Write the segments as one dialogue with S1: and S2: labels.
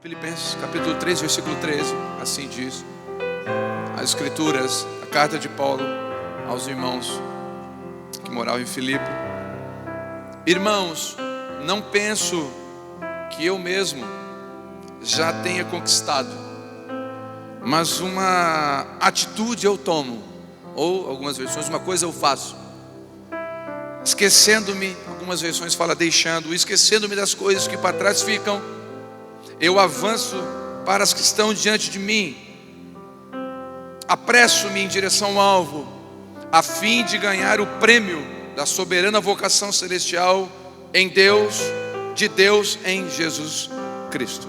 S1: Filipenses capítulo 3, versículo 13, assim diz as escrituras, a carta de Paulo aos irmãos que moravam em Filipe. Irmãos, não penso que eu mesmo já tenha conquistado, mas uma atitude eu tomo, ou algumas versões, uma coisa eu faço, esquecendo-me, algumas versões falam deixando, esquecendo-me das coisas que para trás ficam, eu avanço para as que estão diante de mim, apresso-me em direção ao alvo, a fim de ganhar o prêmio da soberana vocação celestial em Deus, de Deus em Jesus Cristo.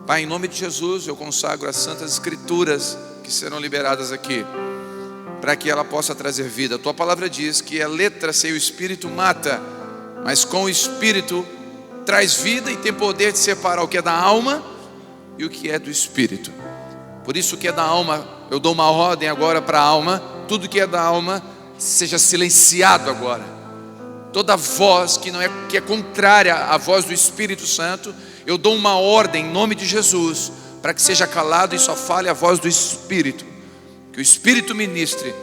S1: Pai, em nome de Jesus, eu consagro as santas escrituras que serão liberadas aqui, para que ela possa trazer vida. A tua palavra diz que a letra sem o Espírito mata, mas com o Espírito traz vida e tem poder de separar o que é da alma e o que é do Espírito. Por isso o que é da alma, eu dou uma ordem agora para a alma, tudo que é da alma seja silenciado agora. Toda voz que é contrária à voz do Espírito Santo, eu dou uma ordem em nome de Jesus, para que seja calado e só fale a voz do Espírito. Que o Espírito ministre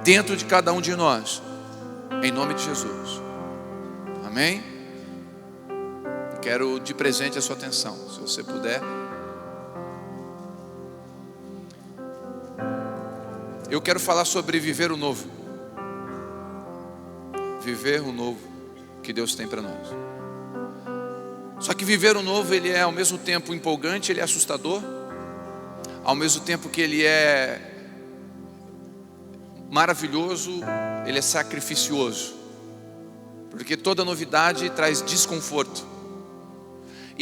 S1: dentro de cada um de nós, em nome de Jesus. Amém? Quero de presente a sua atenção, se você puder. Eu quero falar sobre viver o novo. Viver o novo que Deus tem para nós. Só que viver o novo, ele é ao mesmo tempo empolgante, ele é assustador. Ao mesmo tempo que ele é maravilhoso, ele é sacrificioso. Porque toda novidade traz desconforto.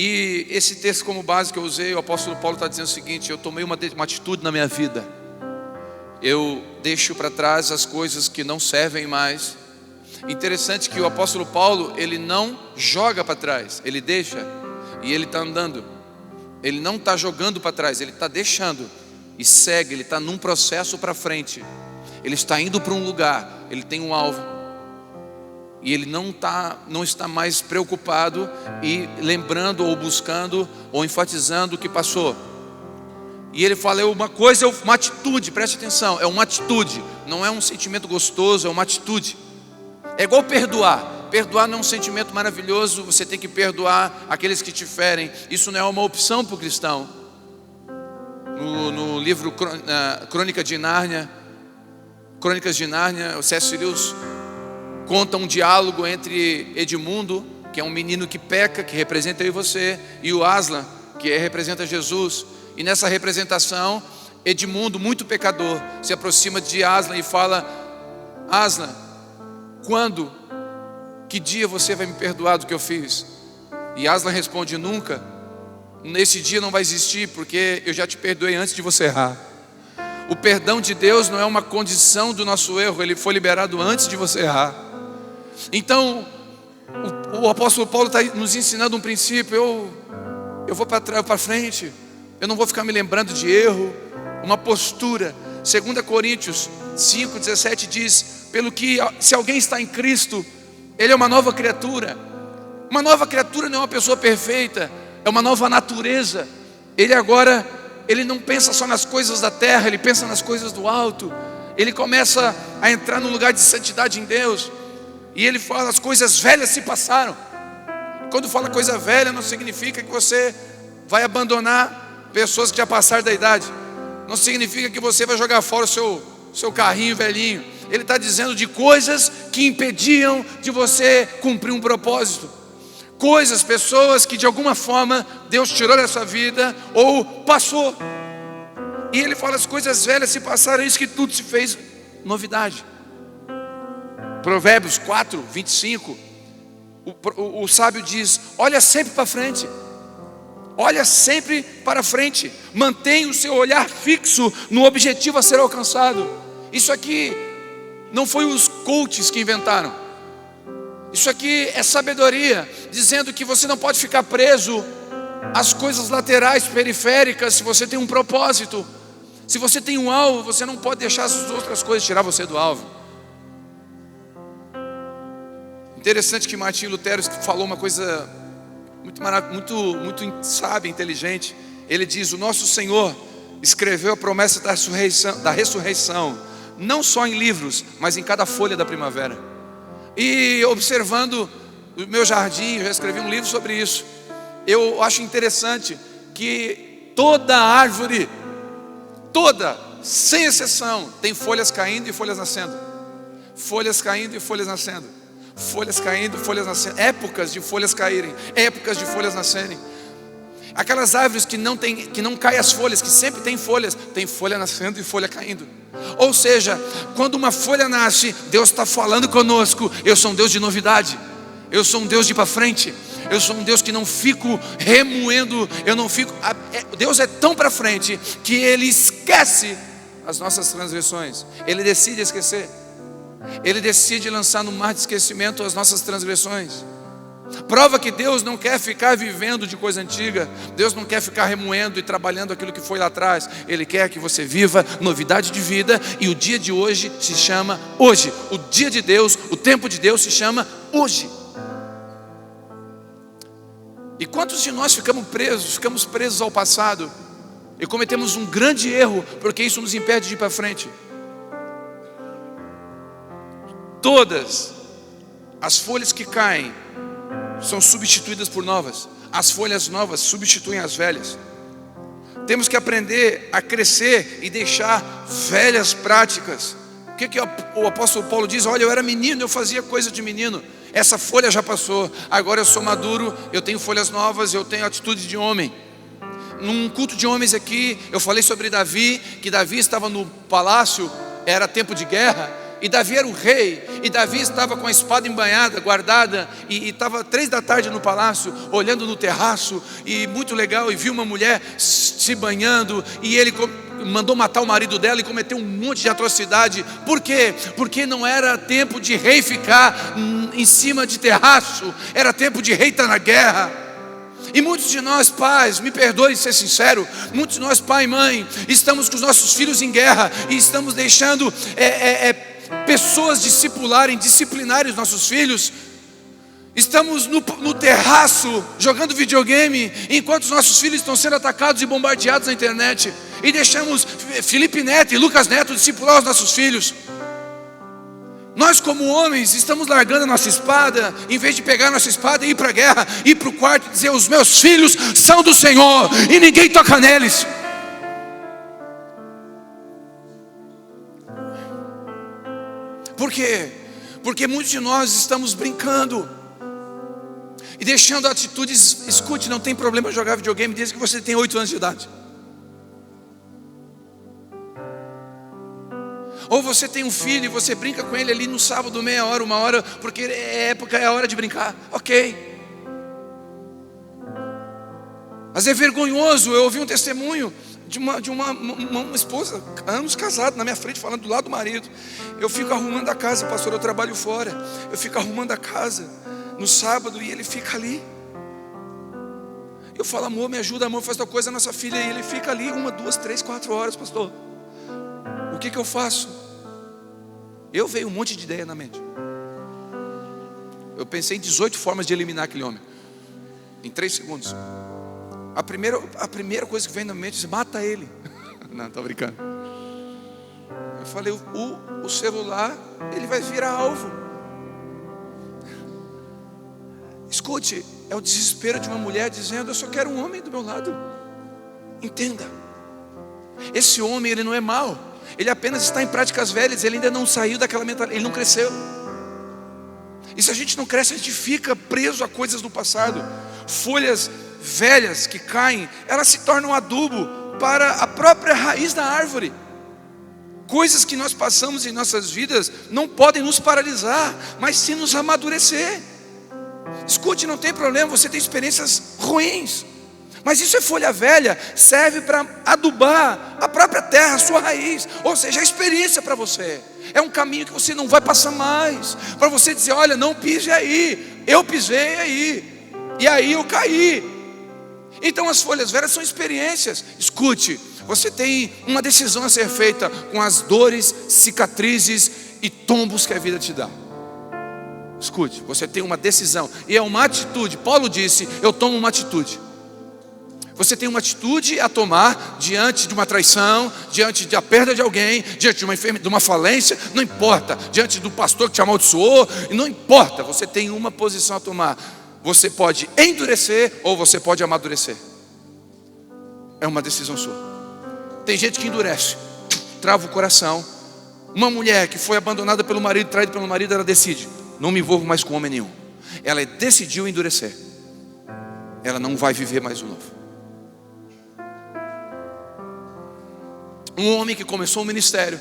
S1: E esse texto como base que eu usei, o apóstolo Paulo está dizendo o seguinte: eu tomei uma atitude na minha vida. Eu deixo para trás as coisas que não servem mais. Interessante que o apóstolo Paulo, ele não joga para trás, ele deixa e ele está andando. Ele não está jogando para trás, ele está deixando e segue, ele está num processo para frente. Ele está indo para um lugar, ele tem um alvo. E ele não está mais preocupado e lembrando ou buscando ou enfatizando o que passou. E ele fala, uma atitude, preste atenção, é uma atitude, não é um sentimento gostoso, é uma atitude. É igual perdoar. Perdoar não é um sentimento maravilhoso, você tem que perdoar aqueles que te ferem. Isso não é uma opção para o cristão. No livro Crônicas de Nárnia, o C.S. Lewis conta um diálogo entre Edmundo, que é um menino que peca, que representa eu e você, e o Aslan, que representa Jesus. E nessa representação, Edmundo, muito pecador, se aproxima de Aslan e fala: Aslan, quando? Que dia você vai me perdoar do que eu fiz? E Aslan responde: nunca. Nesse dia não vai existir, porque eu já te perdoei antes de você errar. O perdão de Deus não é uma condição do nosso erro, ele foi liberado antes de você errar. Então, o apóstolo Paulo está nos ensinando um princípio. Eu vou para frente, eu não vou ficar me lembrando de erro. Uma postura. 2 Coríntios 5,17 diz: pelo que se alguém está em Cristo, ele é uma nova criatura. Uma nova criatura não é uma pessoa perfeita, é uma nova natureza. Ele não pensa só nas coisas da terra, ele pensa nas coisas do alto. Ele começa a entrar no lugar de santidade em Deus. E ele fala, as coisas velhas se passaram. Quando fala coisa velha, não significa que você vai abandonar pessoas que já passaram da idade. Não significa que você vai jogar fora o seu carrinho velhinho. Ele está dizendo de coisas que impediam de você cumprir um propósito. Coisas, pessoas que de alguma forma Deus tirou da sua vida ou passou. E ele fala, as coisas velhas se passaram, isso que tudo se fez novidade. Provérbios 4, 25, o sábio diz: olha sempre para frente. Olha sempre para frente. Mantenha o seu olhar fixo no objetivo a ser alcançado. Isso aqui não foi os coaches que inventaram. Isso aqui é sabedoria, dizendo que você não pode ficar preso às coisas laterais, periféricas. Se você tem um propósito, se você tem um alvo, você não pode deixar as outras coisas tirar você do alvo. Interessante que Martinho Lutero falou uma coisa muito sábio, inteligente. Ele diz: o nosso Senhor escreveu a promessa da ressurreição, não só em livros, mas em cada folha da primavera. E observando o meu jardim, eu já escrevi um livro sobre isso. Eu acho interessante que toda árvore, toda, sem exceção, tem folhas caindo e folhas nascendo. Folhas caindo e folhas nascendo. Folhas caindo e folhas nascendo. Épocas de folhas caírem, épocas de folhas nascerem. Aquelas árvores que não caem as folhas, que sempre tem folha nascendo e folha caindo. Ou seja, quando uma folha nasce, Deus está falando conosco: eu sou um Deus de novidade, eu sou um Deus de ir para frente, eu sou um Deus que não fico remoendo, Deus é tão para frente que Ele esquece as nossas transgressões. Ele decide esquecer. Ele decide lançar no mar de esquecimento as nossas transgressões. Prova que Deus não quer ficar vivendo de coisa antiga. Deus não quer ficar remoendo e trabalhando aquilo que foi lá atrás. Ele quer que você viva novidade de vida. E o dia de hoje se chama hoje. O dia de Deus, o tempo de Deus se chama hoje. E quantos de nós ficamos presos ao passado e cometemos um grande erro, porque isso nos impede de ir para frente. Todas as folhas que caem são substituídas por novas. As folhas novas substituem as velhas. Temos que aprender a crescer e deixar velhas práticas. O que o apóstolo Paulo diz? Olha, eu era menino, eu fazia coisa de menino. Essa folha já passou. Agora eu sou maduro, eu tenho folhas novas, eu tenho atitude de homem. Num culto de homens aqui, eu falei sobre Davi, que Davi estava no palácio, era tempo de guerra. E Davi era o rei, e Davi estava com a espada embainhada, guardada, e estava 3 da tarde no palácio, olhando no terraço, e muito legal, e viu uma mulher se banhando, e ele mandou matar o marido dela e cometeu um monte de atrocidade. Por quê? Porque não era tempo de rei ficar em cima de terraço, era tempo de rei estar na guerra. E muitos de nós pais, me perdoe ser sincero, muitos de nós pai e mãe, estamos com os nossos filhos em guerra, e estamos deixando pessoas disciplinarem os nossos filhos. Estamos no terraço jogando videogame, enquanto os nossos filhos estão sendo atacados e bombardeados na internet, e deixamos Felipe Neto e Lucas Neto discipular os nossos filhos. Nós como homens estamos largando a nossa espada, em vez de pegar a nossa espada e ir para a guerra, ir para o quarto e dizer: os meus filhos são do Senhor e ninguém toca neles. Por quê? Porque muitos de nós estamos brincando e deixando atitudes. Escute, não tem problema jogar videogame desde que você tenha 8 anos de idade. Ou você tem um filho e você brinca com ele ali no sábado, meia hora, 1 hora, porque é a hora de brincar. Ok. Mas é vergonhoso. Eu ouvi um testemunho de uma esposa, anos casada, na minha frente, falando do lado do marido: eu fico arrumando a casa, pastor, eu trabalho fora, eu fico arrumando a casa no sábado e ele fica ali. Eu falo: amor, me ajuda, amor, faz tal coisa, a nossa filha, e ele fica ali 1, 2, 3, 4 horas, pastor. O que eu faço? Eu veio um monte de ideia na mente. Eu pensei em 18 formas de eliminar aquele homem em 3 segundos. A primeira coisa que vem na mente é: mata ele. Não, estou brincando. Eu falei: o celular, ele vai virar alvo. Escute, é o desespero de uma mulher dizendo: eu só quero um homem do meu lado. Entenda, esse homem, ele não é mau, ele apenas está em práticas velhas, ele ainda não saiu daquela mentalidade, ele não cresceu. E se a gente não cresce, a gente fica preso a coisas do passado. Folhas velhas que caem, elas se tornam adubo para a própria raiz da árvore. Coisas que nós passamos em nossas vidas não podem nos paralisar, mas sim nos amadurecer. Escute, não tem problema você ter experiências ruins, mas isso é folha velha, serve para adubar a própria terra, a sua raiz. Ou seja, a experiência para você é um caminho que você não vai passar mais, para você dizer: olha, não pise aí, eu pisei aí, e aí eu caí. Então as folhas velhas são experiências. Escute, você tem uma decisão a ser feita com as dores, cicatrizes e tombos que a vida te dá. Escute, você tem uma decisão, e é uma atitude. Paulo disse, eu tomo uma atitude. Você tem uma atitude a tomar diante de uma traição, diante da perda de alguém, diante de uma enfermidade, de uma falência, não importa, diante do pastor que te amaldiçoou, não importa, você tem uma posição a tomar. Você pode endurecer ou você pode amadurecer. É uma decisão sua. Tem gente que endurece, trava o coração. Uma mulher que foi abandonada pelo marido, traída pelo marido, ela decide, não me envolvo mais com homem nenhum. Ela decidiu endurecer. Ela não vai viver mais o novo. Um homem que começou um ministério,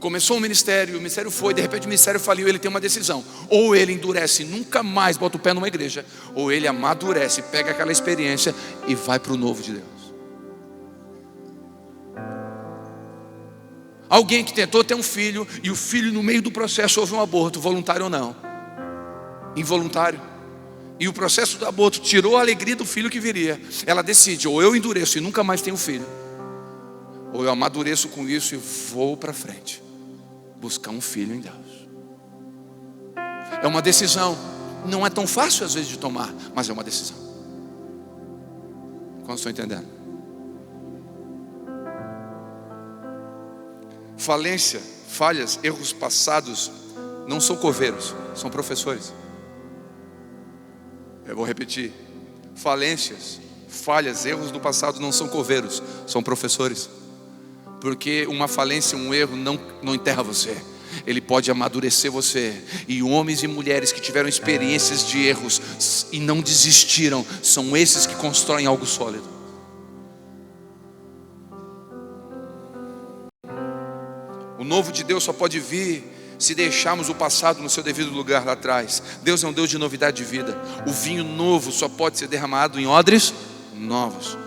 S1: o ministério foi, de repente o ministério faliu, ele tem uma decisão: ou ele endurece e nunca mais bota o pé numa igreja, ou ele amadurece, pega aquela experiência e vai para o novo de Deus. Alguém que tentou ter um filho, e o filho no meio do processo houve um aborto, voluntário ou não, involuntário, e o processo do aborto tirou a alegria do filho que viria. Ela decide, ou eu endureço e nunca mais tenho filho, ou eu amadureço com isso e vou para frente, buscar um filho em Deus. É uma decisão, não é tão fácil às vezes de tomar, mas é uma decisão. Como estou entendendo? Falência, falhas, erros passados não são coveiros, são professores. Eu vou repetir: falências, falhas, erros do passado não são coveiros, são professores. Porque uma falência, um erro não enterra você, ele pode amadurecer você. E homens e mulheres que tiveram experiências de erros e não desistiram, são esses que constroem algo sólido. O novo de Deus só pode vir se deixarmos o passado no seu devido lugar lá atrás. Deus é um Deus de novidade de vida. O vinho novo só pode ser derramado em odres novos.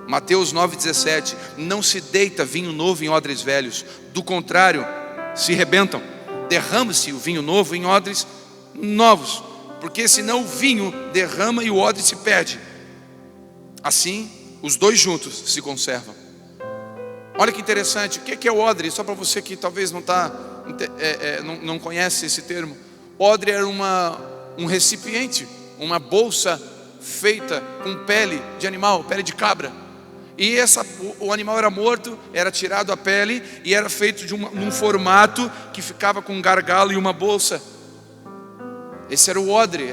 S1: Mateus 9,17: não se deita vinho novo em odres velhos, do contrário, se rebentam. Derrama-se o vinho novo em odres novos, porque senão o vinho derrama e o odre se perde. Assim, os dois juntos se conservam. Olha que interessante, o que é o odre? Só para você que talvez não conhece esse termo. Odre era um recipiente, uma bolsa feita com pele de animal, pele de cabra. E o animal era morto, era tirado a pele e era feito num formato que ficava com um gargalo e uma bolsa. Esse era o odre,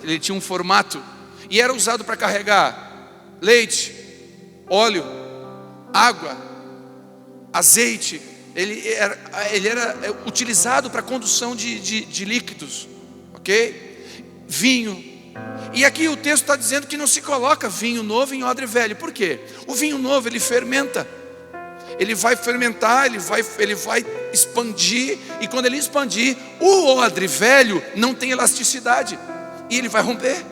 S1: ele tinha um formato e era usado para carregar leite, óleo, água, azeite. Ele era utilizado para condução de líquidos, ok? Vinho. E aqui o texto está dizendo que não se coloca vinho novo em odre velho. Por quê? O vinho novo ele fermenta, ele vai fermentar, ele vai expandir. E quando ele expandir, o odre velho não tem elasticidade e ele vai romper.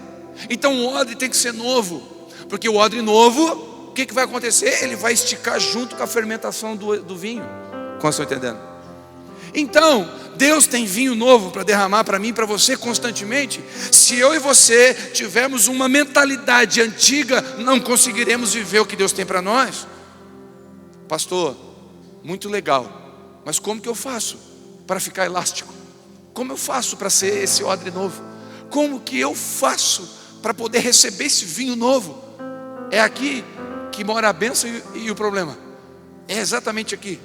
S1: Então o odre tem que ser novo, porque o odre novo, o que vai acontecer? Ele vai esticar junto com a fermentação do vinho. Como estão entendendo? Então, Deus tem vinho novo para derramar para mim e para você constantemente. Se eu e você tivermos uma mentalidade antiga, não conseguiremos viver o que Deus tem para nós. Pastor, muito legal, mas como que eu faço para ficar elástico? Como eu faço para ser esse odre novo? Como que eu faço para poder receber esse vinho novo? É aqui que mora a bênção e o problema. É exatamente aqui.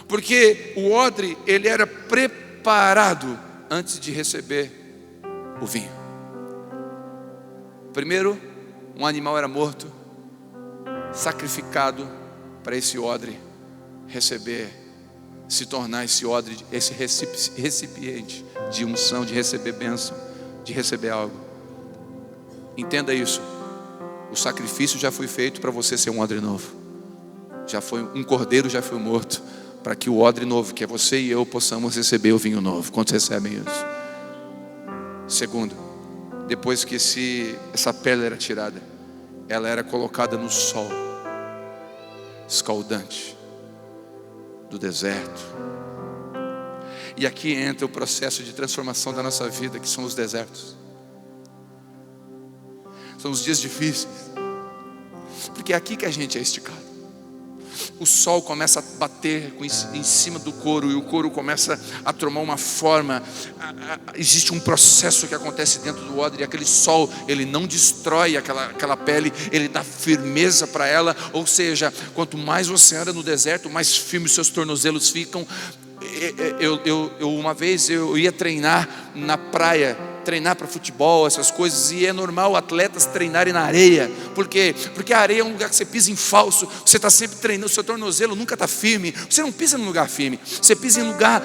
S1: Porque o odre, ele era preparado antes de receber o vinho. Primeiro, um animal era morto, sacrificado para esse odre receber, se tornar esse odre, esse recipiente de unção, de receber bênção, de receber algo. Entenda isso. O sacrifício já foi feito para você ser um odre novo. Já foi um cordeiro, já foi morto, para que o odre novo, que é você e eu, possamos receber o vinho novo. Quantos recebem isso? Segundo, depois que essa pele era tirada, ela era colocada no sol escaldante do deserto. E aqui entra o processo de transformação da nossa vida, que são os desertos. São os dias difíceis, porque é aqui que a gente é esticado. o sol começa a bater em cima do couro, e o couro começa a tomar uma forma. Existe um processo que acontece dentro do odre, e aquele sol, ele não destrói aquela pele, ele dá firmeza para ela. Ou seja, quanto mais você anda no deserto, mais firmes seus tornozelos ficam. Uma vez eu ia treinar na praia, treinar para futebol, essas coisas, e é normal atletas treinarem na areia. Por quê? Porque a areia é um lugar que você pisa em falso, você está sempre treinando, o seu tornozelo nunca está firme, você não pisa num lugar firme, você pisa em lugar,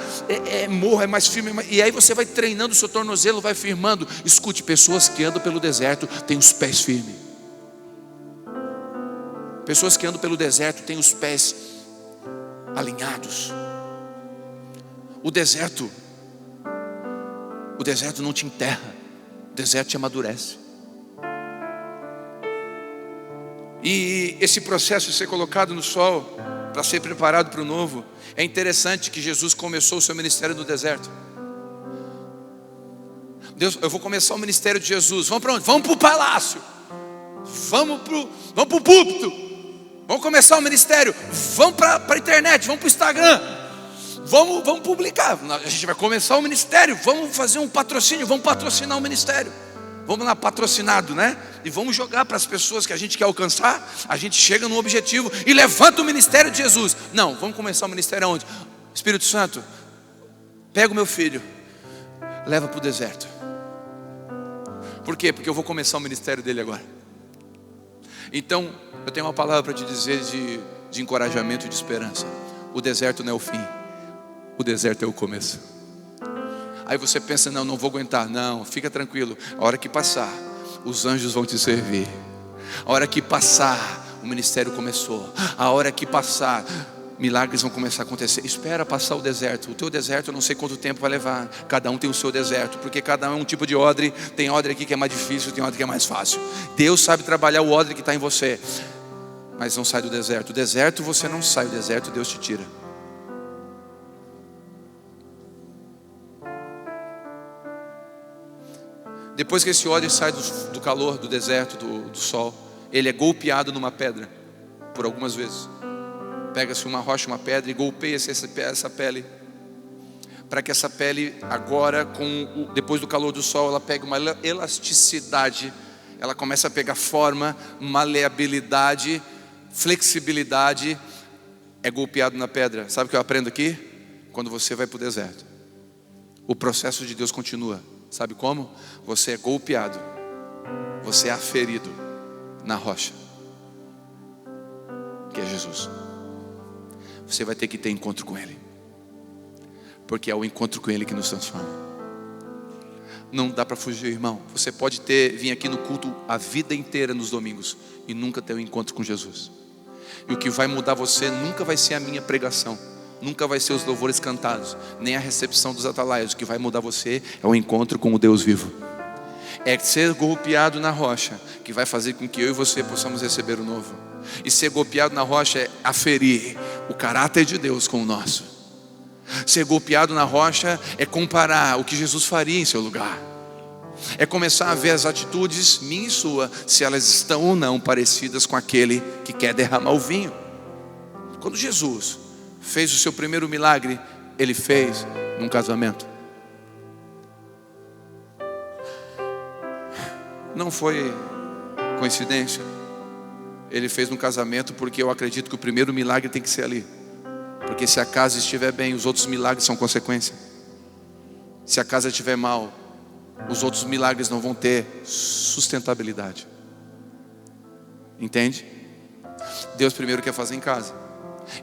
S1: morro, é mais firme, e aí você vai treinando, o seu tornozelo vai firmando. Escute, pessoas que andam pelo deserto têm os pés firmes. Pessoas que andam pelo deserto têm os pés alinhados. O deserto não te enterra, o deserto te amadurece. E esse processo de ser colocado no sol, para ser preparado para o novo, é interessante que Jesus começou o seu ministério no deserto. Deus, eu vou começar o ministério de Jesus. Vamos para onde? Vamos para o palácio, vamos para o púlpito, vamos começar o ministério, vamos para a internet, vamos para o Instagram. Vamos publicar, a gente vai começar o ministério, vamos fazer um patrocínio, vamos patrocinar o ministério. Vamos lá, patrocinado, né? E vamos jogar para as pessoas que a gente quer alcançar. A gente chega no objetivo e levanta o ministério de Jesus. Não, vamos começar o ministério aonde? Espírito Santo, pega o meu filho, leva para o deserto. Por quê? Porque eu vou começar o ministério dele agora. Então, eu tenho uma palavra para te dizer de encorajamento e de esperança. O deserto não é o fim, o deserto é o começo. Aí você pensa, não vou aguentar. Não, fica tranquilo. A hora que passar, os anjos vão te servir. A hora que passar, o ministério começou. A hora que passar, milagres vão começar a acontecer. Espera passar o deserto. O teu deserto eu não sei quanto tempo vai levar. Cada um tem o seu deserto, porque cada um é um tipo de odre. Tem odre aqui que é mais difícil, tem odre que é mais fácil. Deus sabe trabalhar o odre que está em você. Mas não sai do deserto. O deserto você não sai, o deserto Deus te tira. Depois que esse odre sai do calor, do deserto, do sol, ele é golpeado numa pedra, por algumas vezes. Pega-se uma rocha, uma pedra, e golpeia-se essa pele, para que essa pele agora, depois do calor do sol, ela pegue uma elasticidade, ela começa a pegar forma, maleabilidade, flexibilidade. É golpeado na pedra. Sabe o que eu aprendo aqui? Quando você vai para o deserto, o processo de Deus continua. Sabe como? Você é golpeado, você é aferido na rocha, que é Jesus. Você vai ter que ter encontro com Ele, porque é o encontro com Ele que nos transforma. Não dá para fugir, irmão. Você pode vir aqui no culto a vida inteira nos domingos e nunca ter um encontro com Jesus. E o que vai mudar você nunca vai ser a minha pregação, nunca vai ser os louvores cantados, nem a recepção dos atalaios. O que vai mudar você é o encontro com o Deus vivo. É ser golpeado na rocha que vai fazer com que eu e você possamos receber o novo. E ser golpeado na rocha é aferir o caráter de Deus com o nosso. Ser golpeado na rocha é comparar o que Jesus faria em seu lugar. É começar a ver as atitudes minha e sua, se elas estão ou não parecidas com aquele que quer derramar o vinho. Quando Jesus fez o seu primeiro milagre, ele fez num casamento. Não foi coincidência. Ele fez num casamento, porque eu acredito que o primeiro milagre tem que ser ali. Porque se a casa estiver bem, os outros milagres são consequência. Se a casa estiver mal, os outros milagres não vão ter sustentabilidade. Entende? Deus primeiro quer fazer em casa,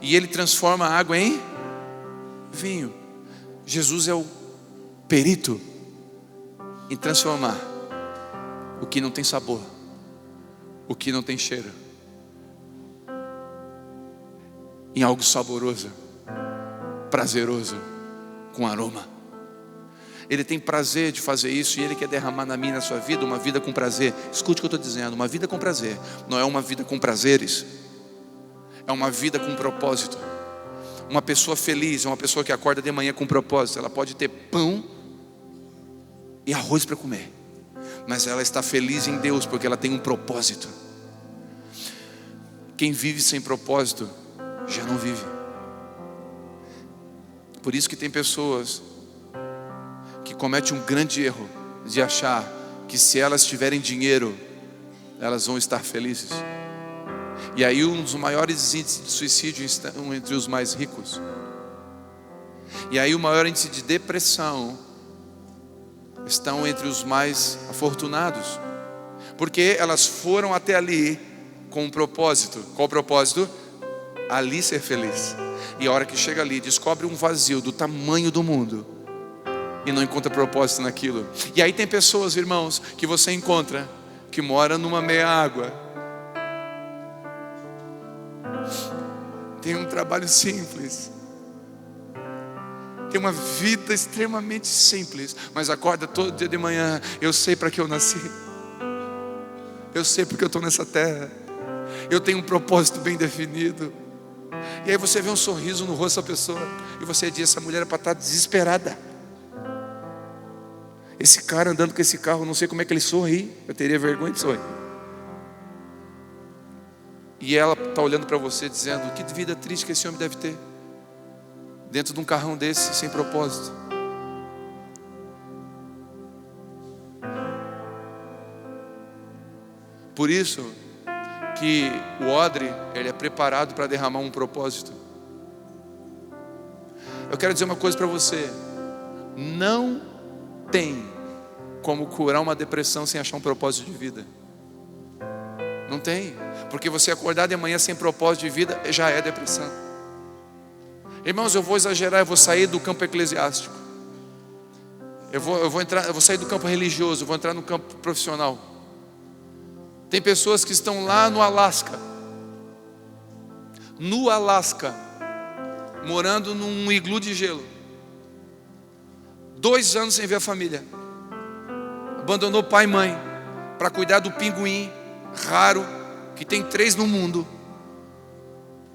S1: e Ele transforma a água em vinho. Jesus é o perito em transformar o que não tem sabor, o que não tem cheiro, em algo saboroso, prazeroso, com aroma. Ele tem prazer de fazer isso, e Ele quer derramar na minha e na sua vida uma vida com prazer. Escute o que eu estou dizendo. Uma vida com prazer não é uma vida com prazeres, é uma vida com propósito. Uma pessoa feliz é uma pessoa que acorda de manhã com propósito. Ela pode ter pão e arroz para comer, mas ela está feliz em Deus porque ela tem um propósito. Quem vive sem propósito já não vive. Por isso que tem pessoas que cometem um grande erro de achar que se elas tiverem dinheiro, elas vão estar felizes. E aí um dos maiores índices de suicídio estão entre os mais ricos. E aí o maior índice de depressão estão entre os mais afortunados. Porque elas foram até ali com um propósito. Qual o propósito? Ali ser feliz. E a hora que chega ali, descobre um vazio do tamanho do mundo e não encontra propósito naquilo. E aí tem pessoas, irmãos, que você encontra que moram numa meia água, tem um trabalho simples, tem uma vida extremamente simples, mas acorda todo dia de manhã: eu sei para que eu nasci, eu sei porque eu estou nessa terra, eu tenho um propósito bem definido. E aí você vê um sorriso no rosto da pessoa e você diz: essa mulher é para estar desesperada. Esse cara andando com esse carro, não sei como é que ele sorri, eu teria vergonha de sorrir. E ela está olhando para você dizendo: que vida triste que esse homem deve ter, dentro de um carrão desse, sem propósito. Por isso que o odre, ele é preparado para derramar um propósito. Eu quero dizer uma coisa para você: não tem como curar uma depressão sem achar um propósito de vida. Não tem, porque você acordar de manhã sem propósito de vida já é depressão. Irmãos, eu vou exagerar, eu vou sair do campo eclesiástico, eu vou sair do campo religioso, eu vou entrar no campo profissional. Tem pessoas que estão lá no Alasca, morando num iglu de gelo, 2 anos sem ver a família, abandonou pai e mãe para cuidar do pinguim raro, que tem 3 no mundo.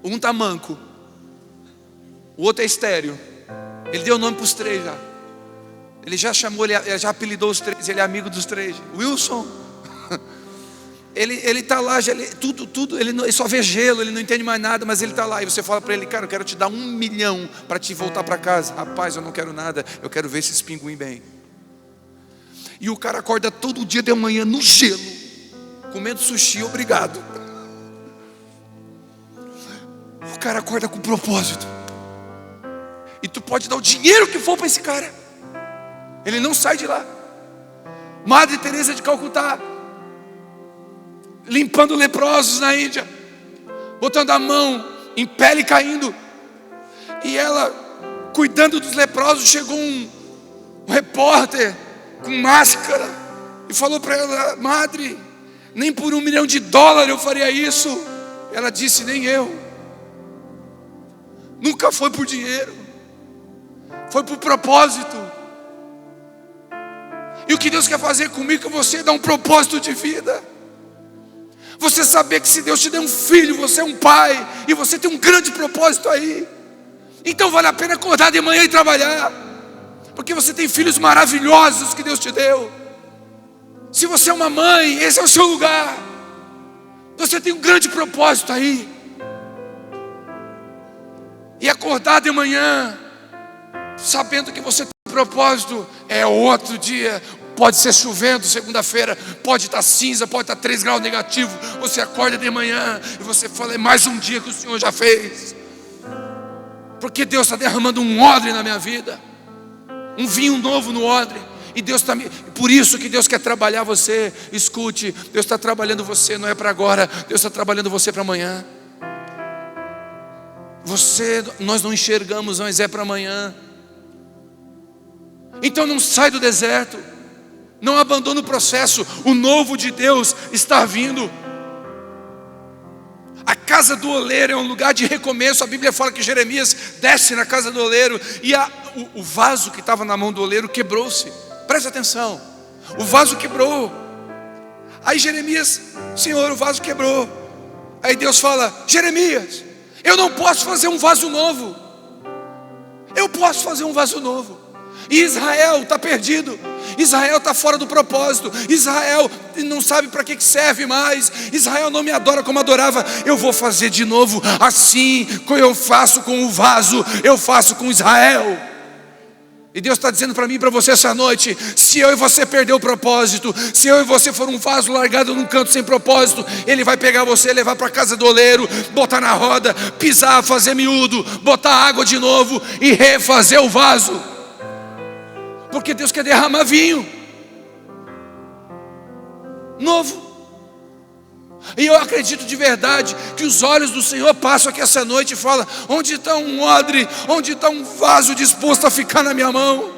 S1: Um tá manco, o outro é estéreo. Ele deu nome para os 3 já. Ele já chamou, ele já apelidou os 3, ele é amigo dos 3. Wilson. Ele está lá, ele só vê gelo, ele não entende mais nada, mas ele está lá. E você fala para ele: cara, eu quero te dar 1 milhão para te voltar para casa. Rapaz, eu não quero nada, eu quero ver esses pinguim bem. E o cara acorda todo dia de manhã no gelo, comendo sushi, obrigado. O cara acorda com propósito. E tu pode dar o dinheiro que for para esse cara, ele não sai de lá. Madre Teresa de Calcutá, limpando leprosos na Índia, botando a mão em pele caindo, e ela cuidando dos leprosos. Chegou um repórter com máscara e falou para ela: madre, nem por $1 milhão eu faria isso. Ela disse: nem eu. Nunca foi por dinheiro, foi por propósito. E o que Deus quer fazer comigo, que você dá um propósito de vida. Você saber que se Deus te der um filho, você é um pai, e você tem um grande propósito aí. Então vale a pena acordar de manhã e trabalhar, porque você tem filhos maravilhosos que Deus te deu. Se você é uma mãe, esse é o seu lugar. Você tem um grande propósito aí. E acordar de manhã sabendo que você tem um propósito, é outro dia. Pode ser chovendo segunda-feira, pode estar cinza, pode estar 3 graus negativo. Você acorda de manhã e você fala: é mais um dia que o Senhor já fez. Porque Deus está derramando um odre na minha vida, um vinho novo no odre. E Deus está por isso que Deus quer trabalhar você. Escute, Deus está trabalhando você, não é para agora, Deus está trabalhando você para amanhã. Nós não enxergamos, mas é para amanhã. Então não sai do deserto, não abandona o processo. O novo de Deus está vindo. A casa do oleiro é um lugar de recomeço. A Bíblia fala que Jeremias desce na casa do oleiro, e o vaso que estava na mão do oleiro quebrou-se. Preste atenção, o vaso quebrou. Aí Jeremias: Senhor, o vaso quebrou. Aí Deus fala: Jeremias, eu não posso fazer um vaso novo. Eu posso fazer um vaso novo. E Israel está perdido. Israel está fora do propósito. Israel não sabe para que serve mais. Israel não me adora como adorava. Eu vou fazer de novo assim como eu faço com o vaso, eu faço com Israel. E Deus está dizendo para mim e para você essa noite: se eu e você perder o propósito, se eu e você for um vaso largado num canto sem propósito, Ele vai pegar você, levar para a casa do oleiro, botar na roda, pisar, fazer miúdo, botar água de novo e refazer o vaso. Porque Deus quer derramar vinho novo. E eu acredito de verdade que os olhos do Senhor passam aqui essa noite e falam: onde está um odre, onde está um vaso disposto a ficar na minha mão,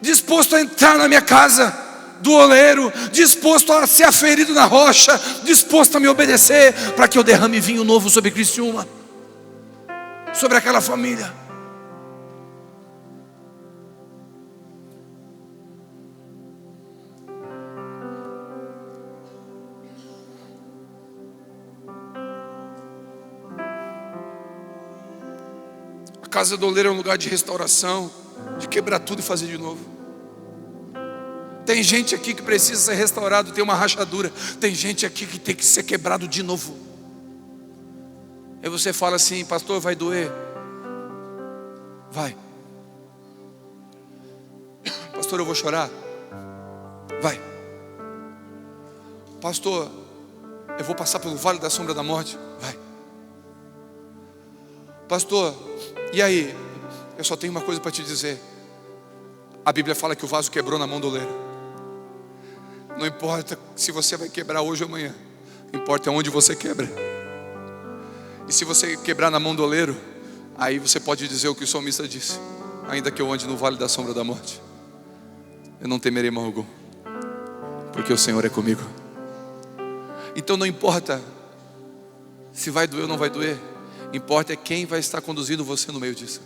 S1: disposto a entrar na minha casa do oleiro, disposto a ser aferido na rocha, disposto a me obedecer, para que eu derrame vinho novo sobre Criciúma, sobre aquela família. A casa do oleiro é um lugar de restauração, de quebrar tudo e fazer de novo. Tem gente aqui que precisa ser restaurado, tem uma rachadura. Tem gente aqui que tem que ser quebrado de novo. Aí você fala assim: pastor, vai doer? Vai. Pastor, eu vou chorar? Vai. Pastor, eu vou passar pelo vale da sombra da morte? Vai. Pastor, e aí? Eu só tenho uma coisa para te dizer. A Bíblia fala que o vaso quebrou na mão do oleiro. Não importa se você vai quebrar hoje ou amanhã, importa onde você quebra. E se você quebrar na mão do oleiro, aí você pode dizer o que o salmista disse: ainda que eu ande no vale da sombra da morte, eu não temerei mal algum, porque o Senhor é comigo. Então não importa se vai doer ou não vai doer, importa é quem vai estar conduzindo você no meio disso.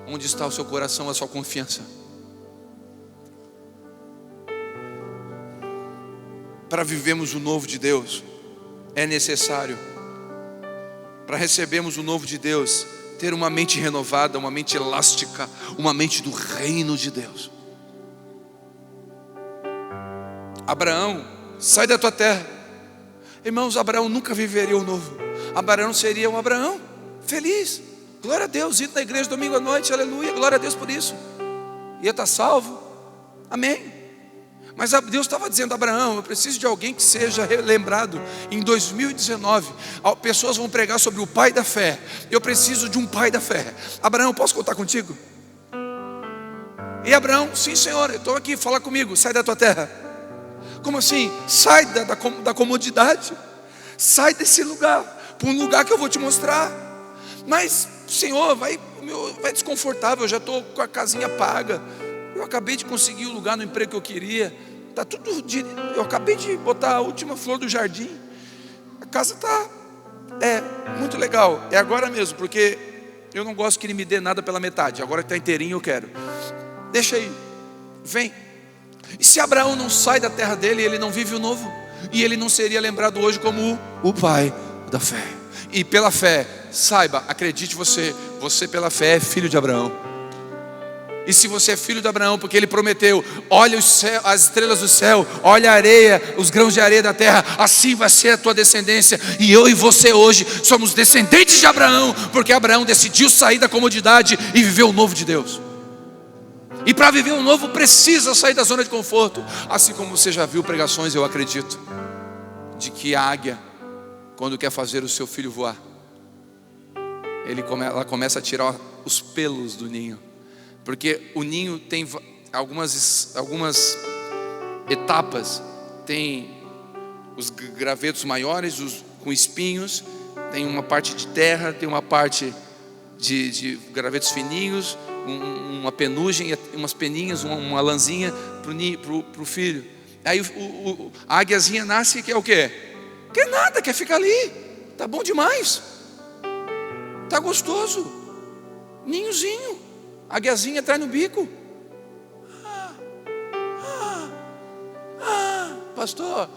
S1: Onde está o seu coração, a sua confiança? Para vivermos o novo de Deus, é necessário, para recebermos o novo de Deus, ter uma mente renovada, uma mente elástica, uma mente do reino de Deus. Abraão, sai da tua terra. Irmãos, Abraão nunca viveria o novo. Abraão seria um Abraão feliz, glória a Deus, indo na igreja domingo à noite, aleluia, glória a Deus por isso, ia estar salvo, amém. Mas Deus estava dizendo a Abraão: eu preciso de alguém que seja lembrado em 2019. Pessoas vão pregar sobre o pai da fé. Eu preciso de um pai da fé. Abraão, posso contar contigo? E Abraão: sim, Senhor, eu estou aqui, fala comigo. Sai da tua terra. Como assim? Sai da comodidade. Sai desse lugar, para um lugar que eu vou te mostrar. Mas, Senhor, vai desconfortável. Eu já estou com a casinha paga. Eu acabei de conseguir o lugar no emprego que eu queria. Tá tudo. Eu acabei de botar a última flor do jardim. A casa está muito legal. É agora mesmo, porque eu não gosto que ele me dê nada pela metade. Agora que está inteirinho eu quero. Deixa aí. Vem. E se Abraão não sai da terra dele, ele não vive o novo. E ele não seria lembrado hoje como o pai da fé. E pela fé, saiba, acredite você pela fé é filho de Abraão. E se você é filho de Abraão, porque ele prometeu: olha as estrelas do céu, olha a areia, os grãos de areia da terra, assim vai ser a tua descendência. E eu e você hoje somos descendentes de Abraão, porque Abraão decidiu sair da comodidade e viver o novo de Deus. E para viver o novo precisa sair da zona de conforto. Assim como você já viu pregações, eu acredito, de que a águia, quando quer fazer o seu filho voar, ela começa a tirar os pelos do ninho. Porque o ninho tem algumas etapas. Tem os gravetos maiores, com espinhos. Tem uma parte de terra, tem uma parte de gravetos fininhos, uma penugem, umas peninhas, uma lãzinha para o filho. Aí a águiazinha nasce e quer o quê? Quer nada, quer ficar ali. Tá bom demais. Tá gostoso. Ninhozinho. A águiazinha traz no bico. Pastor.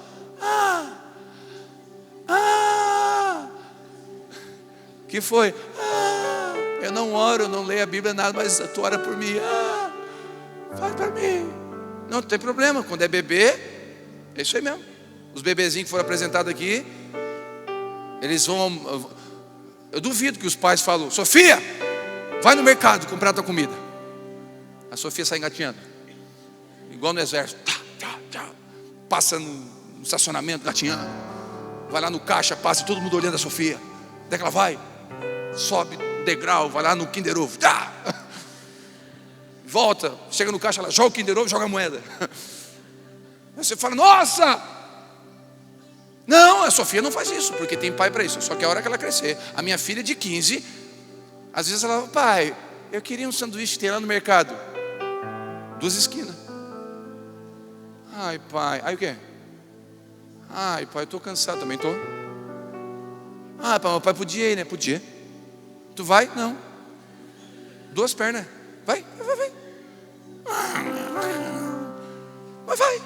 S1: Que foi? Eu não oro, eu não leio a Bíblia, nada, mas tu ora por mim. Faz para mim. Não tem problema, quando é bebê, é isso aí mesmo. Os bebezinhos que foram apresentados aqui, eles vão... Eu duvido que os pais falam: Sofia, vai no mercado comprar tua comida. A Sofia sai engatinhando, igual no exército. Passa no estacionamento gatinhando. Vai lá no caixa, passa, todo mundo olhando a Sofia. Até que ela vai, sobe degrau, vai lá no Kinder Ovo. Volta, chega no caixa, ela joga o Kinder Ovo, joga a moeda. Aí você fala: nossa! Não, a Sofia não faz isso, porque tem pai para isso. Só que a hora que ela crescer, a minha filha de 15, às vezes ela fala: pai, eu queria um sanduíche que tem lá no mercado, 2 esquinas. Ai pai, aí o quê? Ai pai, eu estou cansado, também estou. Ah pai, meu pai podia ir, né? Podia. Tu vai? Não. 2 pernas. Vai. Mas vai.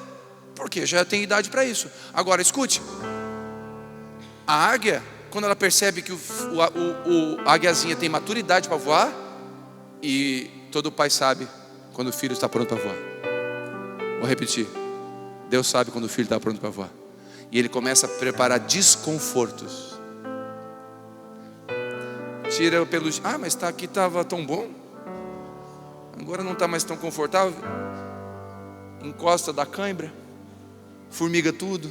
S1: Porque já tem idade para isso. Agora escute. A águia, quando ela percebe que a águiazinha tem maturidade para voar, e todo pai sabe quando o filho está pronto para voar. Vou repetir. Deus sabe quando o filho está pronto para voar. E Ele começa a preparar desconfortos. Tira o peluche. Ah, mas tá aqui, estava tão bom. Agora não está mais tão confortável. Encosta da cãibra. Formiga tudo.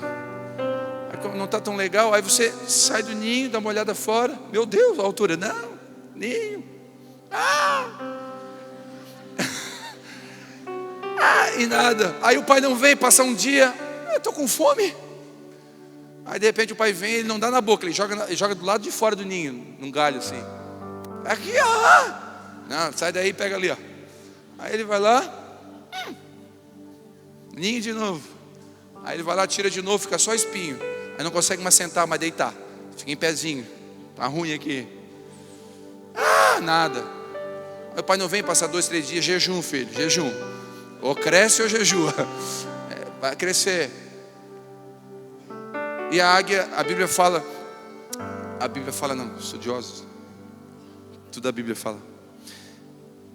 S1: Não está tão legal. Aí você sai do ninho, dá uma olhada fora. Meu Deus, a altura. Não, ninho. E nada. Aí o pai não vem, passa um dia. Eu estou com fome. Aí de repente o pai vem, ele não dá na boca, ele joga do lado de fora do ninho, num galho assim. Aqui, ó. Não, sai daí e pega ali, ó. Aí ele vai lá, ninho de novo. Aí ele vai lá, tira de novo, fica só espinho. Aí não consegue mais sentar, mais deitar. Fica em pezinho. Tá ruim aqui. Nada. Aí o pai não vem, passa 2, 3 dias, jejum, filho, jejum. Ou cresce ou jejua. Vai crescer. E a águia, a Bíblia fala não, estudiosos, tudo a Bíblia fala,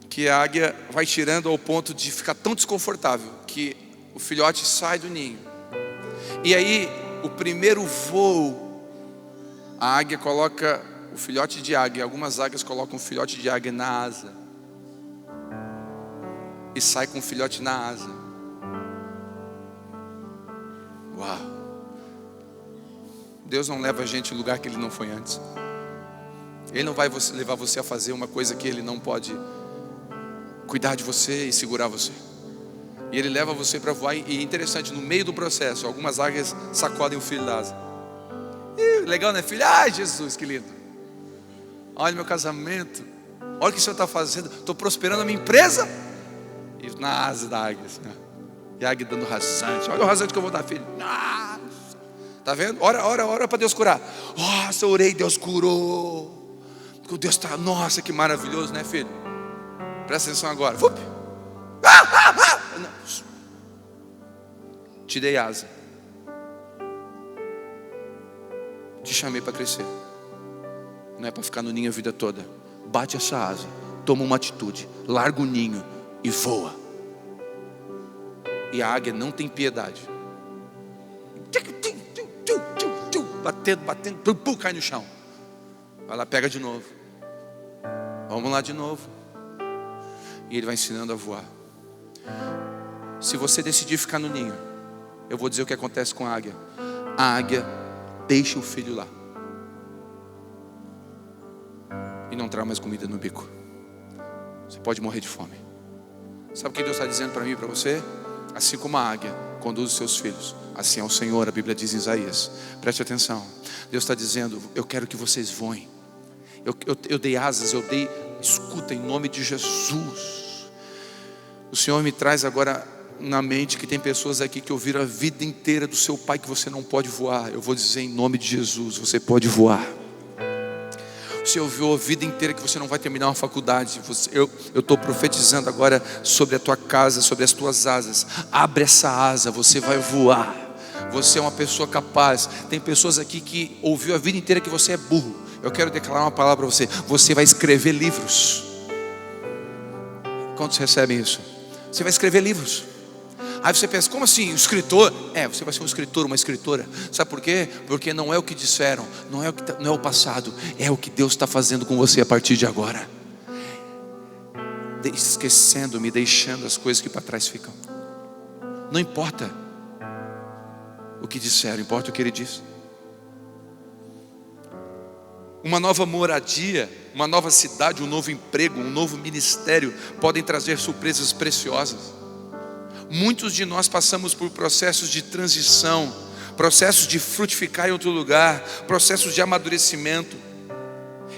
S1: que a águia vai tirando ao ponto de ficar tão desconfortável, que o filhote sai do ninho. E aí, o primeiro voo, a águia coloca o filhote de águia, algumas águias colocam o filhote de águia na asa, e sai com o filhote na asa. Uau! Deus não leva a gente em lugar que Ele não foi antes. Ele não vai levar você a fazer uma coisa que Ele não pode cuidar de você e segurar você. E Ele leva você para voar. E é interessante, no meio do processo, algumas águias sacodem o filho da asa. Legal, né, filho? Ai, Jesus, que lindo. Olha meu casamento. Olha o que o Senhor está fazendo. Estou prosperando a minha empresa. E na asa da águia assim, e a águia dando rasante. Olha o rasante que eu vou dar, filho. Está vendo? Ora para Deus curar. Nossa, eu orei, Deus curou. Porque Deus está, nossa, que maravilhoso, né, filho? Presta atenção agora. Não. Te dei asa. Te chamei para crescer. Não é para ficar no ninho a vida toda. Bate essa asa. Toma uma atitude. Larga o ninho e voa. E a águia não tem piedade. Batendo, cai no chão. Vai lá, pega de novo. Vamos lá de novo. E Ele vai ensinando a voar. Se você decidir ficar no ninho, eu vou dizer o que acontece com a águia. A águia deixa o filho lá e não traz mais comida no bico. Você pode morrer de fome. Sabe o que Deus está dizendo para mim e para você? Assim como a águia conduz os seus filhos, assim é o Senhor, a Bíblia diz em Isaías. Preste atenção. Deus está dizendo: eu quero que vocês voem. Eu dei asas, escuta em nome de Jesus. O Senhor me traz agora na mente que tem pessoas aqui que ouviram a vida inteira do seu pai que você não pode voar. Eu vou dizer em nome de Jesus: você pode voar. Você ouviu a vida inteira que você não vai terminar uma faculdade. Eu estou profetizando agora sobre a tua casa, sobre as tuas asas. Abre essa asa, você vai voar. Você é uma pessoa capaz. Tem pessoas aqui que ouviu a vida inteira que você é burro. Eu quero declarar uma palavra para você. Você vai escrever livros. Quantos recebem isso? Você vai escrever livros. Aí você pensa, como assim, escritor? Você vai ser um escritor, uma escritora. Sabe por quê? Porque não é o que disseram, não é o passado, é o que Deus está fazendo com você a partir de agora. Esquecendo-me, deixando as coisas que para trás ficam. Não importa o que disseram, importa o que Ele diz. Uma nova moradia, uma nova cidade, um novo emprego, um novo ministério podem trazer surpresas preciosas. Muitos de nós passamos por processos de transição, processos de frutificar em outro lugar, processos de amadurecimento.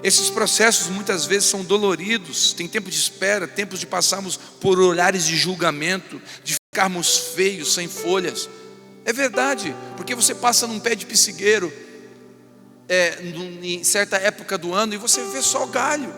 S1: Esses processos muitas vezes são doloridos, tem tempo de espera, tempos de passarmos por olhares de julgamento, de ficarmos feios, sem folhas. É verdade, porque você passa num pé de pissigueiro em certa época do ano e você vê só galho.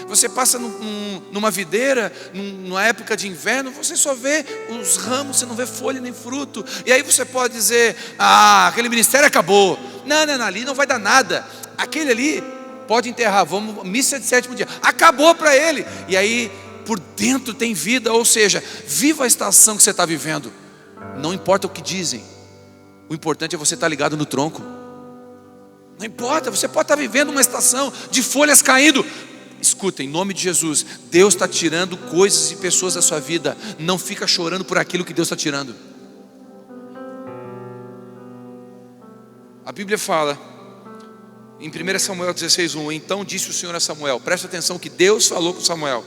S1: Você passa numa videira, numa época de inverno, você só vê os ramos, você não vê folha nem fruto. E aí você pode dizer, aquele ministério acabou. Não, ali não vai dar nada. Aquele ali pode enterrar, missa de 7º dia. Acabou para ele. E aí por dentro tem vida, ou seja, viva a estação que você está vivendo. Não importa o que dizem, o importante é você estar ligado no tronco. Não importa, você pode estar vivendo uma estação de folhas caindo. Escuta, em nome de Jesus, Deus está tirando coisas e pessoas da sua vida. Não fica chorando por aquilo que Deus está tirando. A Bíblia fala em 1 Samuel 16:1, então disse o Senhor a Samuel, presta atenção que Deus falou com Samuel: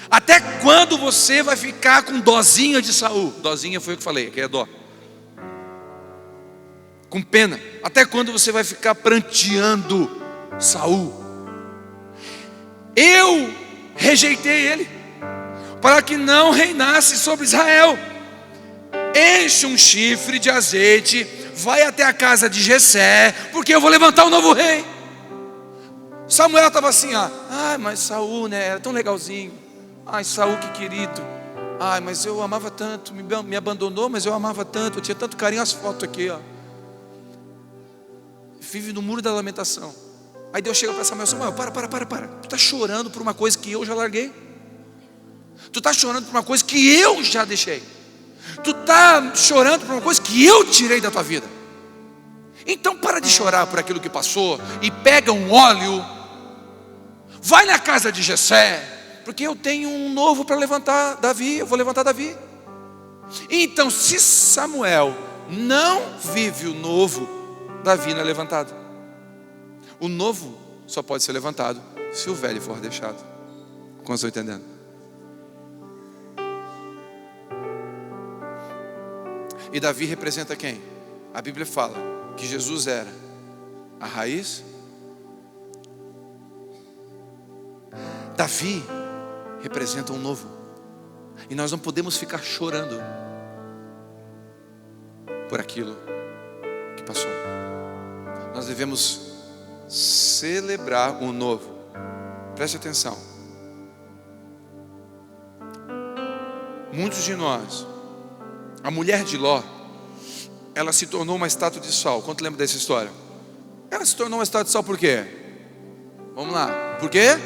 S1: até quando você vai ficar com dozinha de Saul? Dozinha foi o que eu falei, que é dó. Com pena. Até quando você vai ficar pranteando Saul? Eu rejeitei ele, para que não reinasse sobre Israel. Enche um chifre de azeite, vai até a casa de Jessé, porque eu vou levantar um novo rei. Samuel estava assim, mas Saul, né, era tão legalzinho. Saul, que querido. Mas eu amava tanto, me abandonou, mas eu amava tanto, eu tinha tanto carinho. As fotos aqui, vive no muro da lamentação. Aí Deus chega para Samuel, para. Tu está chorando por uma coisa que eu já larguei. Tu está chorando por uma coisa que eu já deixei. Tu está chorando por uma coisa que eu tirei da tua vida. Então para de chorar por aquilo que passou e pega um óleo, vai na casa de Jessé, porque eu tenho um novo para levantar Davi. Eu vou levantar Davi. Então se Samuel não vive o novo, Davi não é levantado. O novo só pode ser levantado se o velho for deixado. Como estão entendendo? E Davi representa quem? A Bíblia fala que Jesus era a raiz. Davi representa um novo. E nós não podemos ficar chorando por aquilo que passou. Nós devemos celebrar o novo. Preste atenção. Muitos de nós, a mulher de Ló, ela se tornou uma estátua de sal. Quanto lembra dessa história? Ela se tornou uma estátua de sal por quê? Vamos lá. Por quê?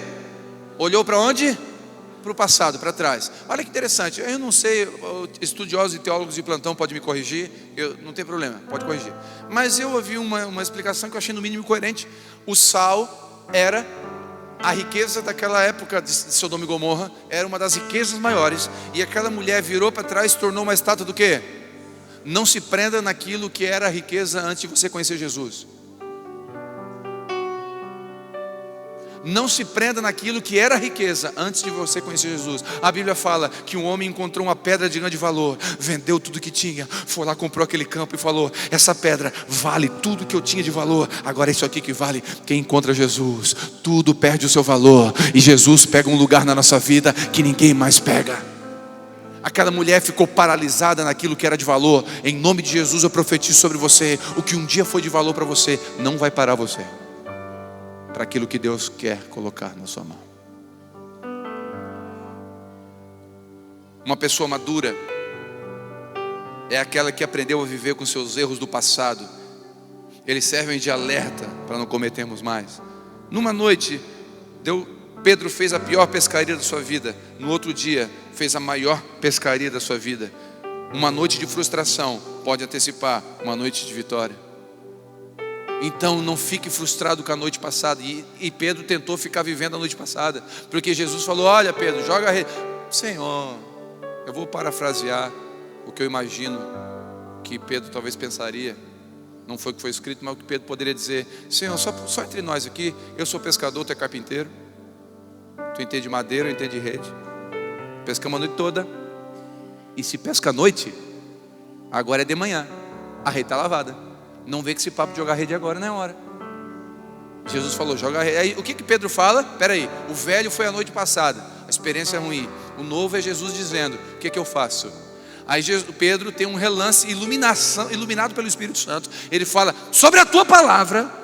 S1: Olhou para onde? Para o passado, para trás. Olha que interessante. Eu não sei, estudiosos e teólogos de plantão podem me corrigir. Não tem problema, pode corrigir. Mas eu ouvi uma explicação que eu achei no mínimo coerente. O sal era a riqueza daquela época de Sodoma e Gomorra. Era uma das riquezas maiores. E aquela mulher virou para trás e se tornou uma estátua do quê? Não se prenda naquilo que era a riqueza antes de você conhecer Jesus. Não se prenda naquilo que era riqueza antes de você conhecer Jesus. A Bíblia fala que um homem encontrou uma pedra de grande valor, vendeu tudo que tinha, foi lá, comprou aquele campo e falou: essa pedra vale tudo que eu tinha de valor, agora é isso aqui que vale. Quem encontra Jesus, tudo perde o seu valor, e Jesus pega um lugar na nossa vida que ninguém mais pega. Aquela mulher ficou paralisada naquilo que era de valor. Em nome de Jesus eu profetizo sobre você: o que um dia foi de valor para você não vai parar você para aquilo que Deus quer colocar na sua mão. Uma pessoa madura é aquela que aprendeu a viver com seus erros do passado. Eles servem de alerta para não cometermos mais. Numa noite, Pedro fez a pior pescaria da sua vida, no outro dia fez a maior pescaria da sua vida. Uma noite de frustração pode antecipar uma noite de vitória. Então não fique frustrado com a noite passada. E Pedro tentou ficar vivendo a noite passada, porque Jesus falou: olha Pedro, joga a rede. Senhor, eu vou parafrasear o que eu imagino que Pedro talvez pensaria. Não foi o que foi escrito, mas o que Pedro poderia dizer: Senhor, só entre nós aqui, eu sou pescador, tu é carpinteiro. Tu entende de madeira, eu entendo de rede. Pescamos a noite toda. E se pesca à noite, agora é de manhã, a rede está lavada. Não vê que esse papo de jogar rede agora não é hora. Jesus falou: joga a rede. Aí, o que Pedro fala? Espera aí, o velho foi a noite passada, a experiência é ruim. O novo é Jesus dizendo: o que eu faço? Aí Pedro tem um relance, iluminado pelo Espírito Santo. Ele fala: sobre a tua palavra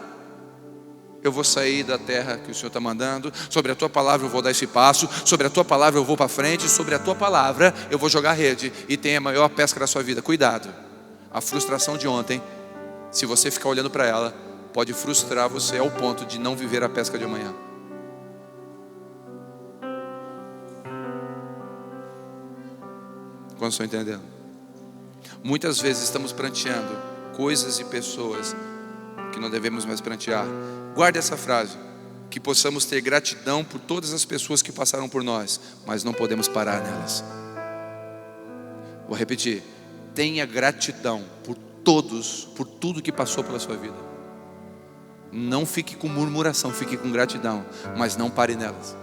S1: eu vou sair da terra que o Senhor está mandando. Sobre a tua palavra eu vou dar esse passo. Sobre a tua palavra eu vou para frente. Sobre a tua palavra eu vou jogar a rede. E tem a maior pesca da sua vida. Cuidado, a frustração de ontem, se você ficar olhando para ela, pode frustrar você ao ponto de não viver a pesca de amanhã. Quando estão entendendo? Muitas vezes estamos pranteando coisas e pessoas que não devemos mais prantear. Guarde essa frase: que possamos ter gratidão por todas as pessoas que passaram por nós, mas não podemos parar nelas. Vou repetir: tenha gratidão por todos, por tudo que passou pela sua vida. Não fique com murmuração, fique com gratidão, mas não pare nelas.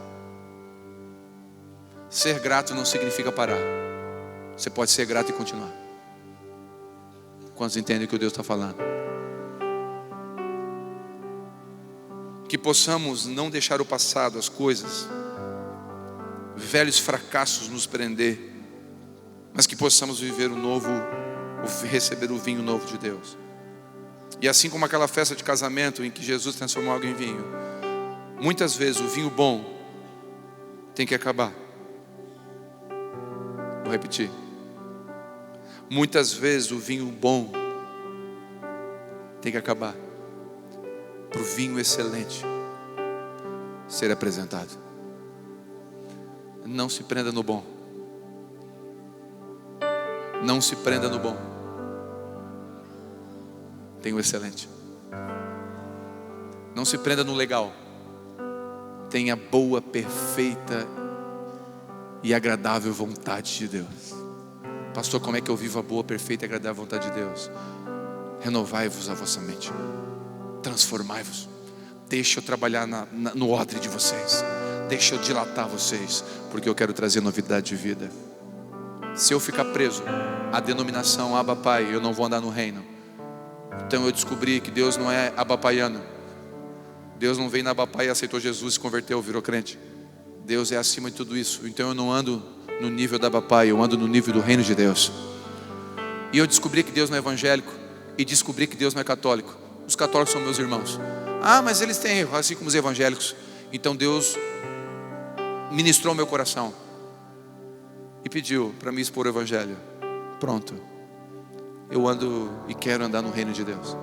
S1: Ser grato não significa parar. Você pode ser grato e continuar. Quantos entendem o que Deus está falando? Que possamos não deixar o passado, as coisas, velhos fracassos nos prender, mas que possamos viver o novo, receber o vinho novo de Deus. E assim como aquela festa de casamento em que Jesus transformou algo em vinho, muitas vezes o vinho bom tem que acabar. Vou repetir: muitas vezes o vinho bom tem que acabar para o vinho excelente ser apresentado. Não se prenda no bom. Não se prenda no bom. Tem o excelente. Não se prenda no legal. Tenha boa, perfeita e agradável vontade de Deus. Pastor, como é que eu vivo a boa, perfeita e agradável vontade de Deus? Renovai-vos a vossa mente. Transformai-vos. Deixa eu trabalhar no odre de vocês. Deixa eu dilatar vocês, porque eu quero trazer novidade de vida. Se eu ficar preso à denominação Abba Pai, eu não vou andar no reino. Então eu descobri que Deus não é abapaiano. Deus não veio na Abba Pai e aceitou Jesus, se converteu, virou crente. Deus é acima de tudo isso. Então eu não ando no nível da Abba Pai, eu ando no nível do reino de Deus. E eu descobri que Deus não é evangélico, e descobri que Deus não é católico. Os católicos são meus irmãos. Ah, mas eles têm erro, assim como os evangélicos. Então Deus ministrou meu coração e pediu para me expor o evangelho. Pronto. Eu ando e quero andar no reino de Deus.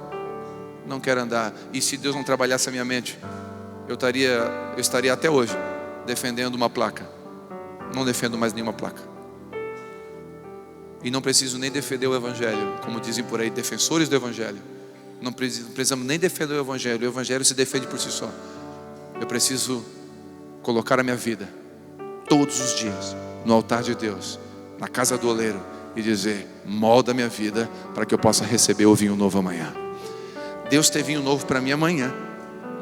S1: Não quero andar. E se Deus não trabalhasse a minha mente, eu estaria até hoje defendendo uma placa. Não defendo mais nenhuma placa. E não preciso nem defender o evangelho, como dizem por aí, defensores do evangelho. Não precisamos nem defender o evangelho se defende por si só. Eu preciso colocar a minha vida todos os dias no altar de Deus, na casa do oleiro, e dizer: molda a minha vida para que eu possa receber o vinho novo amanhã. Deus tem vinho novo para mim amanhã.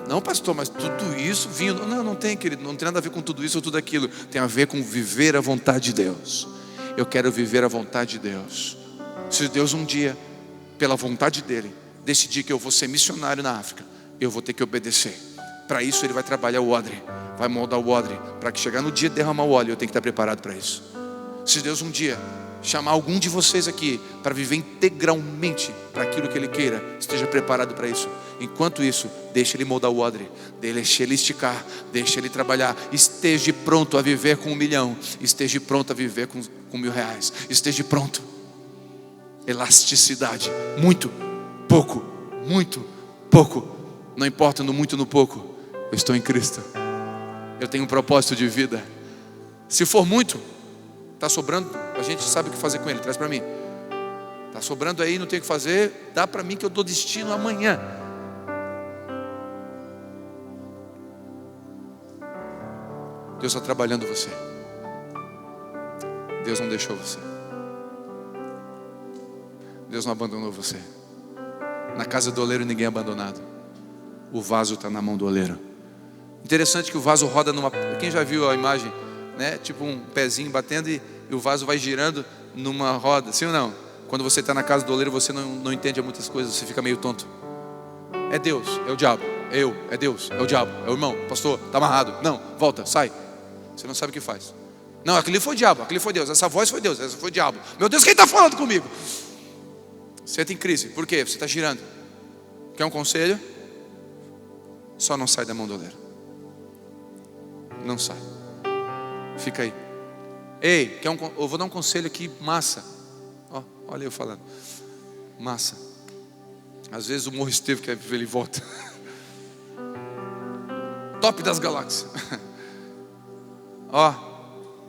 S1: Não, pastor, mas tudo isso, vinho... Não tem, querido, não tem nada a ver com tudo isso ou tudo aquilo. Tem a ver com viver a vontade de Deus. Eu quero viver a vontade de Deus. Se Deus um dia, pela vontade dEle, decidir que eu vou ser missionário na África, eu vou ter que obedecer. Para isso Ele vai trabalhar o odre, vai moldar o odre, para que chegar no dia de derramar o óleo, eu tenho que estar preparado para isso. Se Deus um dia chamar algum de vocês aqui para viver integralmente para aquilo que Ele queira, esteja preparado para isso. Enquanto isso, deixa Ele moldar o odre, deixa Ele esticar, deixa Ele trabalhar. Esteja pronto a viver com 1 milhão, esteja pronto a viver com R$1.000, esteja pronto. Elasticidade, muito, pouco, muito, pouco. Não importa no muito, no pouco, eu estou em Cristo. Eu tenho um propósito de vida. Se for muito, está sobrando, a gente sabe o que fazer com ele. Traz para mim. Está sobrando aí, não tem o que fazer. Dá para mim que eu dou destino amanhã. Deus está trabalhando você. Deus não deixou você. Deus não abandonou você. Na casa do oleiro ninguém é abandonado. O vaso está na mão do oleiro. Interessante que o vaso roda numa... Quem já viu a imagem, né? Tipo um pezinho batendo e o vaso vai girando numa roda. Sim ou não? Quando você está na casa do oleiro, você não entende muitas coisas. Você fica meio tonto. É Deus, é o diabo. É Deus, é o diabo. É o irmão, pastor, está amarrado. Não, volta, sai. Você não sabe o que faz. Não, aquele foi o diabo, aquele foi Deus. Essa voz foi Deus, essa foi o diabo. Meu Deus, quem está falando comigo? Você está em crise, por quê? Você está girando. Quer um conselho? Só não sai da mão do oleiro. Não sai. Fica aí. Ei, eu vou dar um conselho aqui, massa. Ó, olha eu falando. Massa. Às vezes o Morro Esteve quer ver ele volta. Top das galáxias. Ó,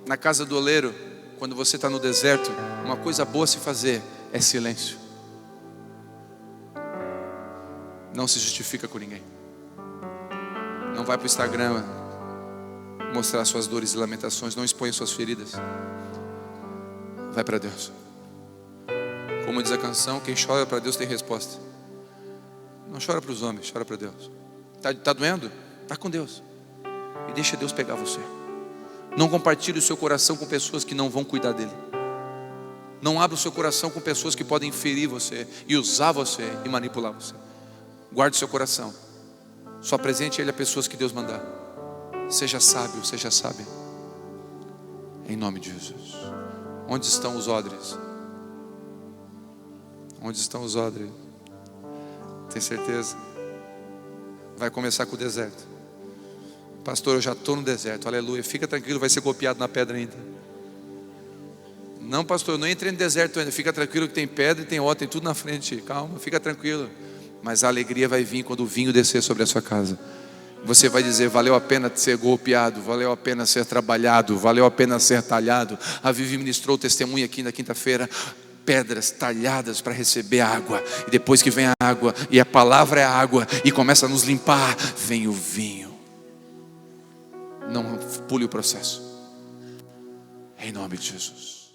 S1: na casa do oleiro, quando você está no deserto, uma coisa boa a se fazer é silêncio. Não se justifica com ninguém. Não vai para o Instagram mostrar suas dores e lamentações. Não expõe suas feridas. Vai para Deus. Como diz a canção, quem chora para Deus tem resposta. Não chora para os homens, chora para Deus. Tá doendo? Está com Deus. E deixa Deus pegar você. Não compartilhe o seu coração com pessoas que não vão cuidar dele. Não abra o seu coração com pessoas que podem ferir você e usar você e manipular você. Guarde o seu coração. Só apresente ele a pessoas que Deus mandar. Seja sábio, seja sábia. Em nome de Jesus. Onde estão os odres? Onde estão os odres? Tem certeza? Vai começar com o deserto. Pastor, eu já estou no deserto, aleluia. Fica tranquilo, vai ser golpeado na pedra ainda. Não, pastor, eu não entrei no deserto ainda. Fica tranquilo que tem pedra e tem outra, tem tudo na frente. Calma, fica tranquilo. Mas a alegria vai vir quando o vinho descer sobre a sua casa. Você vai dizer, valeu a pena ser golpeado, valeu a pena ser trabalhado, valeu a pena ser talhado. A Vivi ministrou o testemunho aqui na quinta-feira. Pedras talhadas para receber água. E depois que vem a água, e a palavra é a água, e começa a nos limpar, vem o vinho. Não pule o processo. Em nome de Jesus.